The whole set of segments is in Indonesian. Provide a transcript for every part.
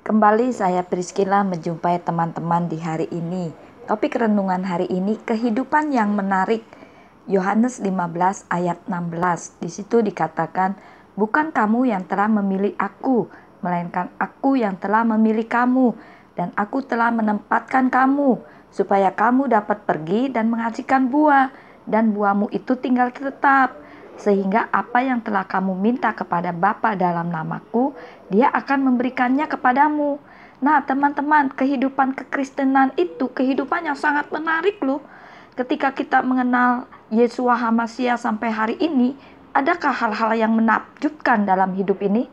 Kembali saya Priscilla menjumpai teman-teman di hari ini. Topik renungan hari ini kehidupan yang menarik. Yohanes 15 ayat 16. Di situ dikatakan, "Bukan kamu yang telah memilih aku, melainkan aku yang telah memilih kamu, dan aku telah menempatkan kamu supaya kamu dapat pergi dan menghasilkan buah, dan buahmu itu tinggal tetap. Sehingga apa yang telah kamu minta kepada Bapa dalam namaku, Dia akan memberikannya kepadamu." Nah, teman-teman, kehidupan kekristenan itu kehidupan yang sangat menarik loh. Ketika kita mengenal Yeshua HaMasyiah sampai hari ini, adakah hal-hal yang menakjubkan dalam hidup ini?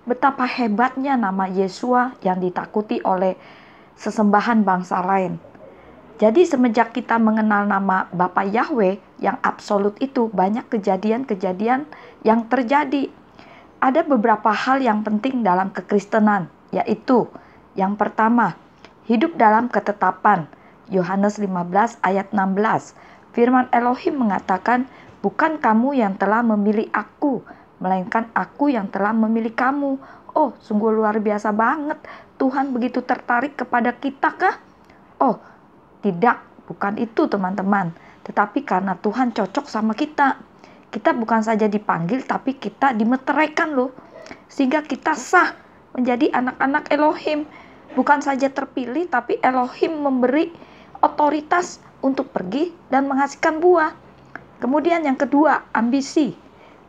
Betapa hebatnya nama Yeshua yang ditakuti oleh sesembahan bangsa lain. Jadi semenjak kita mengenal nama Bapa Yahweh yang absolut itu, banyak kejadian-kejadian yang terjadi. Ada beberapa hal yang penting dalam kekristenan, yaitu yang pertama, hidup dalam ketetapan. Yohanes 15 ayat 16. Firman Elohim mengatakan, "Bukan kamu yang telah memilih aku, melainkan aku yang telah memilih kamu." Oh, sungguh luar biasa banget. Tuhan begitu tertarik kepada kita kah? Oh, tidak, bukan itu teman-teman. Tetapi karena Tuhan cocok sama kita. Kita bukan saja dipanggil, tapi kita dimeteraikan loh. Sehingga kita sah menjadi anak-anak Elohim. Bukan saja terpilih, tapi Elohim memberi otoritas untuk pergi dan menghasilkan buah. Kemudian yang kedua, ambisi.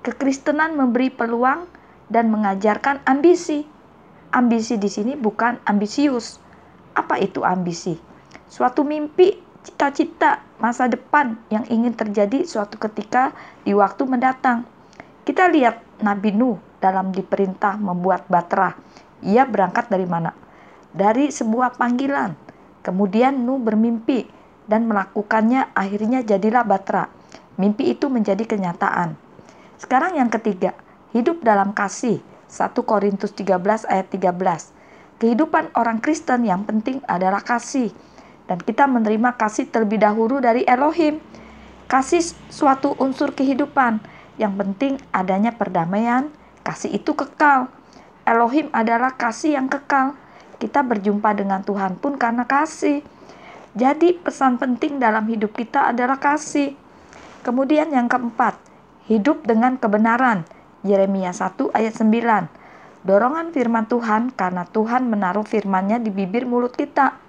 Kekristenan memberi peluang dan mengajarkan ambisi. Ambisi di sini bukan ambisius. Apa itu ambisi? Suatu mimpi, cita-cita, masa depan yang ingin terjadi suatu ketika di waktu mendatang. Kita lihat Nabi Nuh dalam diperintah membuat batra. Ia berangkat dari mana? Dari sebuah panggilan. Kemudian Nuh bermimpi dan melakukannya, akhirnya jadilah batra. Mimpi itu menjadi kenyataan. Sekarang yang ketiga, hidup dalam kasih. 1 Korintus 13 ayat 13. Kehidupan orang Kristen yang penting adalah kasih. Dan kita menerima kasih terlebih dahulu dari Elohim. Kasih suatu unsur kehidupan. Yang penting adanya perdamaian. Kasih itu kekal. Elohim adalah kasih yang kekal. Kita berjumpa dengan Tuhan pun karena kasih. Jadi pesan penting dalam hidup kita adalah kasih. Kemudian yang keempat, hidup dengan kebenaran. Yeremia 1 ayat 9. Dorongan firman Tuhan karena Tuhan menaruh firman-Nya di bibir mulut kita.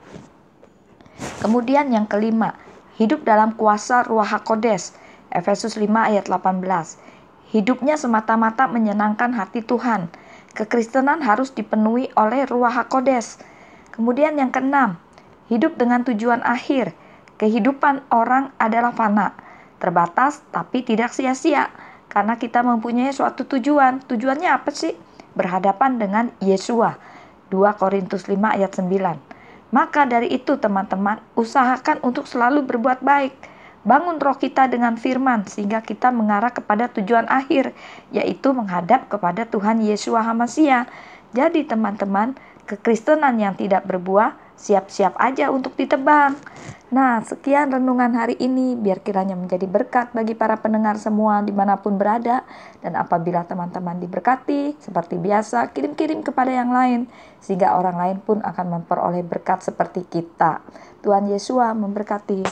Kemudian yang kelima, hidup dalam kuasa Ruach HaKodes. Efesus 5 ayat 18. Hidupnya semata-mata menyenangkan hati Tuhan. Kekristenan harus dipenuhi oleh Ruach HaKodes. Kemudian yang keenam, hidup dengan tujuan akhir. Kehidupan orang adalah fana, terbatas tapi tidak sia-sia. Karena kita mempunyai suatu tujuan. Tujuannya apa sih? Berhadapan dengan Yeshua. 2 Korintus 5 ayat 9. Maka dari itu teman-teman, usahakan untuk selalu berbuat baik. Bangun roh kita dengan firman sehingga kita mengarah kepada tujuan akhir, yaitu menghadap kepada Tuhan Yeshua HaMasyiah. Jadi teman-teman, kekristenan yang tidak berbuah, siap-siap aja untuk ditebang. Nah, sekian renungan hari ini, biar kiranya menjadi berkat bagi para pendengar semua dimanapun berada. Dan apabila teman-teman diberkati, seperti biasa, kirim-kirim kepada yang lain, sehingga orang lain pun akan memperoleh berkat seperti kita. Tuhan Yesus memberkati.